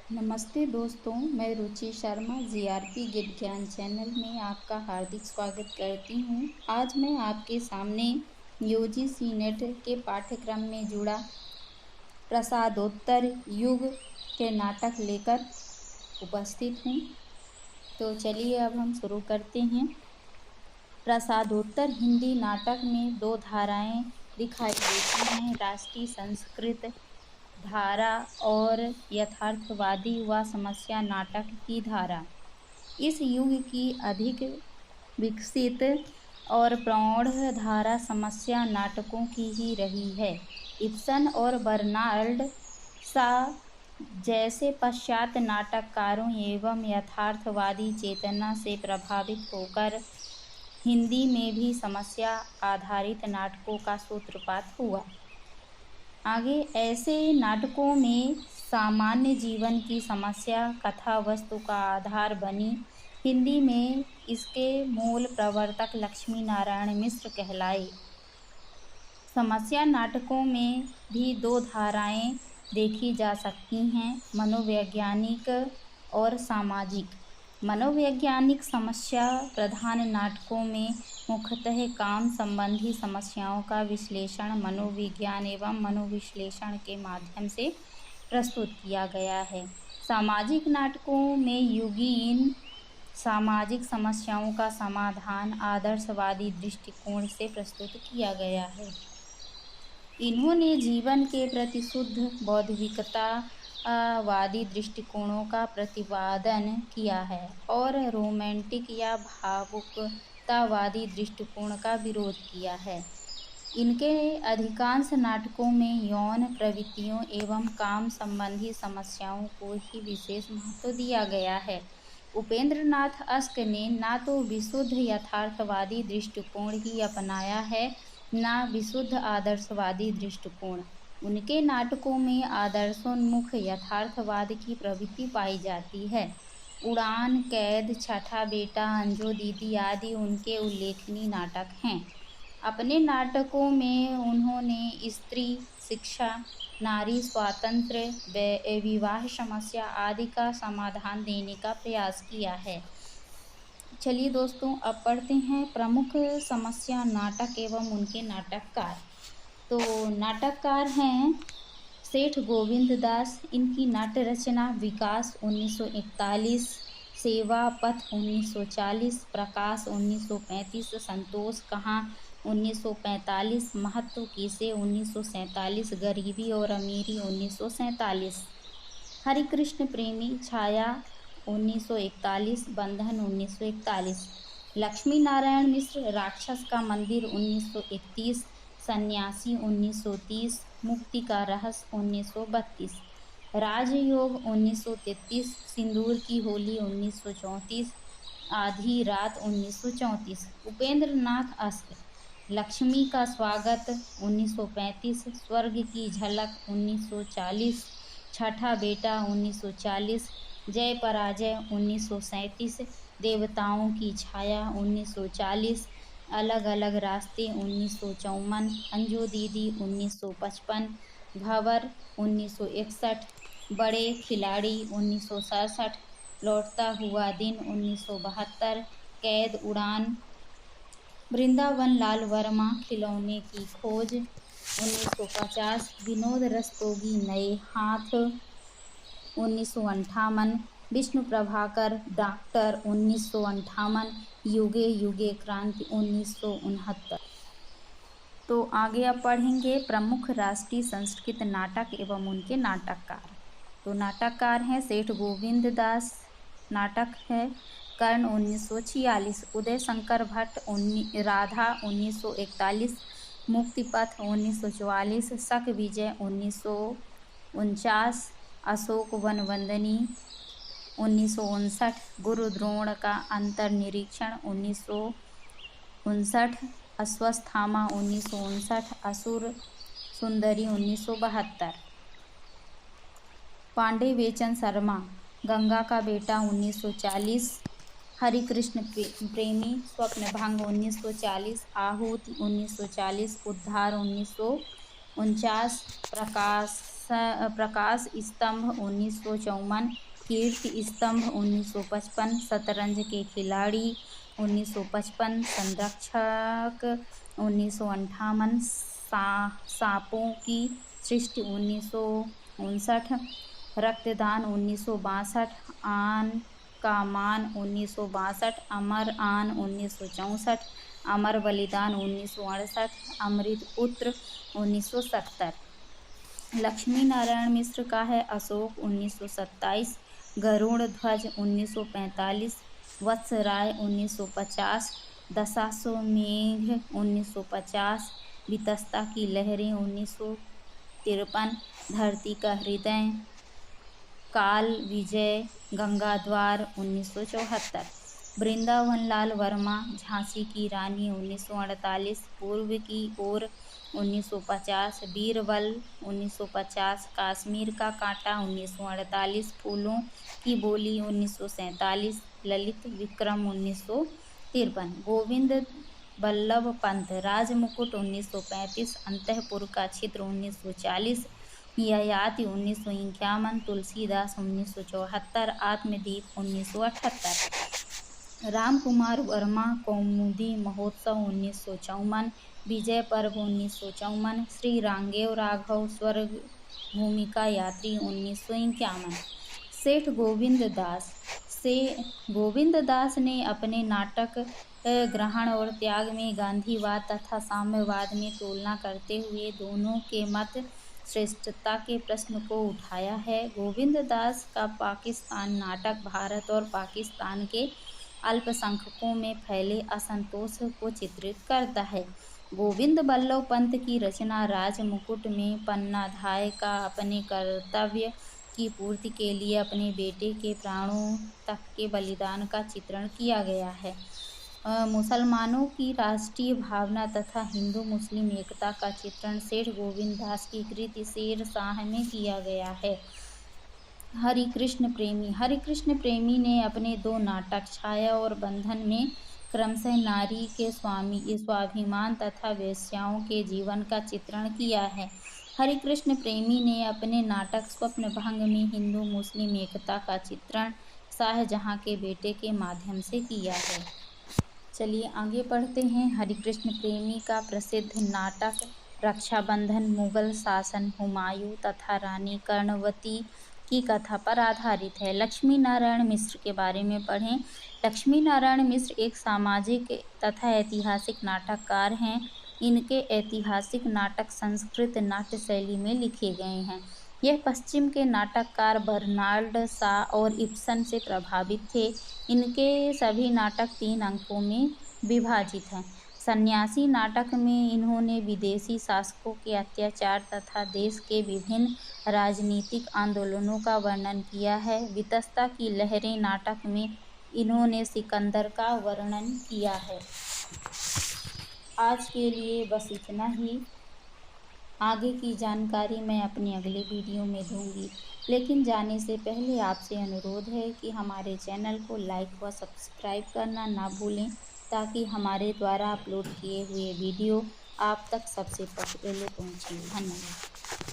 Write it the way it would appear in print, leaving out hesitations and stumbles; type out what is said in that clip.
नमस्ते दोस्तों, मैं रुचि शर्मा जीआरपी गिर ज्ञान चैनल में आपका हार्दिक स्वागत करती हूँ। आज मैं आपके सामने यूजीसी नेट के पाठ्यक्रम में जुड़ा प्रसादोत्तर युग के नाटक लेकर उपस्थित हूँ। तो चलिए अब हम शुरू करते हैं। प्रसादोत्तर हिंदी नाटक में दो धाराएं दिखाई देती हैं, राष्ट्रीय संस्कृत धारा और यथार्थवादी व समस्या नाटक की धारा। इस युग की अधिक विकसित और प्रौढ़ धारा समस्या नाटकों की ही रही है। इब्सन और बर्नार्ड शा जैसे पाश्चात्य नाटककारों एवं यथार्थवादी चेतना से प्रभावित होकर हिंदी में भी समस्या आधारित नाटकों का सूत्रपात हुआ। आगे ऐसे नाटकों में सामान्य जीवन की समस्या कथा वस्तु का आधार बनी। हिंदी में इसके मूल प्रवर्तक लक्ष्मी नारायण मिश्र कहलाए। समस्या नाटकों में भी दो धाराएं देखी जा सकती हैं, मनोवैज्ञानिक और सामाजिक। मनोवैज्ञानिक समस्या प्रधान नाटकों में मुख्यतः काम संबंधी समस्याओं का विश्लेषण मनोविज्ञान एवं मनोविश्लेषण के माध्यम से प्रस्तुत किया गया है। सामाजिक नाटकों में युगीन सामाजिक समस्याओं का समाधान आदर्शवादी दृष्टिकोण से प्रस्तुत किया गया है। इन्होंने जीवन के प्रति शुद्ध बौद्धिकतावादी दृष्टिकोणों का प्रतिपादन किया है और रोमांटिक या भावुकतावादी दृष्टिकोण का विरोध किया है। इनके अधिकांश नाटकों में यौन प्रवृत्तियों एवं काम संबंधी समस्याओं को ही विशेष महत्व दिया गया है। उपेंद्र नाथ अश्क ने ना तो विशुद्ध यथार्थवादी दृष्टिकोण ही अपनाया है, ना विशुद्ध आदर्शवादी दृष्टिकोण। उनके नाटकों में आदर्शोन्मुख यथार्थवाद की प्रवृत्ति पाई जाती है। उड़ान, कैद, छठा बेटा, अंजू दीदी आदि उनके उल्लेखनीय नाटक हैं। अपने नाटकों में उन्होंने स्त्री शिक्षा, नारी स्वातंत्र्य, विवाह समस्या आदि का समाधान देने का प्रयास किया है। चलिए दोस्तों, अब पढ़ते हैं प्रमुख समस्या नाटक एवं उनके नाटककार। तो नाटककार हैं सेठ गोविंद दास। इनकी नाट्य रचना विकास 1941, सेवा पथ 1940, प्रकाश 1935, संतोष कहाँ 1945, महत्व किसे 1947, गरीबी और अमीरी 1947, हरिकृष्ण प्रेमी छाया 1941, बंधन 1941, लक्ष्मी नारायण मिश्र राक्षस का मंदिर 1931, सन्यासी 1930, मुक्ति का रहस्य 1932, राजयोग 1933, सिंदूर की होली 1934, आधी रात 1934। उपेंद्र नाथ अश्क लक्ष्मी का स्वागत 1935, स्वर्ग की झलक 1940, छठा बेटा 1940, जय पराजय 1937, देवताओं की छाया 1940, अलग अलग रास्ते 1954, अंजू दीदी 1955, भंवर 1961, बड़े खिलाड़ी 1967, लौटता हुआ दिन 1972, कैद, उड़ान, वृंदावन लाल वर्मा, खिलौने की खोज 1950, विनोद रस्तोगी, नए हाथ 1958, विष्णु प्रभाकर, डॉक्टर 1958, युगे युगे क्रांति 1969। तो आगे अब पढ़ेंगे प्रमुख राष्ट्रीय संस्कृत नाटक एवं उनके नाटककार। तो नाटककार हैं सेठ गोविंद दास। नाटक है कर्ण 1946, उदय शंकर भट्ट राधा 1941, मुक्तिपथ 1944, शक विजय 1949, अशोक वनवंदनी 1959, गुरु द्रोण का अंतर्निरीक्षण 1959, अश्वत्थामा 1959, असुर सुंदरी 1972, पांडे बेचन शर्मा गंगा का बेटा 1940, हरिकृष्ण प्रेमी स्वप्नभंग 1940, आहूति 1940, उद्धार 1949, प्रकाश प्रकाश स्तंभ 1954, कीर्ति स्तंभ 1955, शतरंज के खिलाड़ी 1955, संरक्षक 1958, सांपों की सृष्टि 1959, रक्तदान 1962, आन का मान 1962, अमर आन 1964, अमर बलिदान 1968, अमृत पुत्र 1970। लक्ष्मी नारायण मिश्र का है अशोक 1927, गरुड़ ध्वज 1945, वत्स राय 1950, दशाश्वमेध 1950, वितस्ता की लहरें 1953, धरती का हृदय, काल विजय, गंगा द्वार 1974, वृंदावन लाल वर्मा, झांसी की रानी 1948, पूर्व की ओर 1950, बीरबल 1950, कश्मीर का कांटा 1948, फूलों की बोली 1947, ललित विक्रम 1953, गोविंद बल्लभ पंत, राजमुकुट 1935, अंतःपुर का छिद्र 1940, ययाति 1951, तुलसीदास 1974, आत्मदीप 1978, राम कुमार वर्मा, कौमुदी महोत्सव 1954, विजय पर्व 1954, श्री रांगेव राघव, स्वर्ग भूमि का यात्री 1951, सेठ गोविंद दास ने अपने नाटक ग्रहण और त्याग में गांधीवाद तथा साम्यवाद में तुलना करते हुए दोनों के मत श्रेष्ठता के प्रश्न को उठाया है। गोविंद दास का पाकिस्तान नाटक भारत और पाकिस्तान के अल्पसंख्यकों में फैले असंतोष को चित्रित करता है। गोविंद बल्लभ पंत की रचना राजमुकुट में पन्नाधाय का अपने कर्तव्य की पूर्ति के लिए अपने बेटे के प्राणों तक के बलिदान का चित्रण किया गया है। मुसलमानों की राष्ट्रीय भावना तथा हिंदू मुस्लिम एकता का चित्रण सेठ गोविंद दास की कृति शेर शाह में किया गया है। हरिकृष्ण प्रेमी ने अपने दो नाटक छाया और बंधन में क्रमशः नारी के स्वाभिमान तथा वेश्याओं के जीवन का चित्रण किया है। हरिकृष्ण प्रेमी ने अपने नाटक स्वप्न भंग में हिंदू मुस्लिम एकता का चित्रण शाहजहां के बेटे के माध्यम से किया है। चलिए आगे पढ़ते हैं। हरिकृष्ण प्रेमी का प्रसिद्ध नाटक रक्षाबंधन मुगल शासन हुमायूं तथा रानी कर्णवती की कथा पर आधारित है। लक्ष्मी नारायण मिश्र के बारे में पढ़ें। लक्ष्मी नारायण मिश्र एक सामाजिक तथा ऐतिहासिक नाटककार हैं। इनके ऐतिहासिक नाटक संस्कृत नाट्य शैली में लिखे गए हैं। यह पश्चिम के नाटककार बर्नार्ड शॉ और इब्सन से प्रभावित थे। इनके सभी नाटक 3 अंकों में विभाजित हैं। सन्यासी नाटक में इन्होंने विदेशी शासकों के अत्याचार तथा देश के विभिन्न राजनीतिक आंदोलनों का वर्णन किया है। वितस्ता की लहरें नाटक में इन्होंने सिकंदर का वर्णन किया है। आज के लिए बस इतना ही। आगे की जानकारी मैं अपने अगले वीडियो में दूंगी, लेकिन जाने से पहले आपसे अनुरोध है कि हमारे चैनल को लाइक व सब्सक्राइब करना ना भूलें, ताकि हमारे द्वारा अपलोड किए हुए वीडियो आप तक सबसे पहले पहुंचे। धन्यवाद।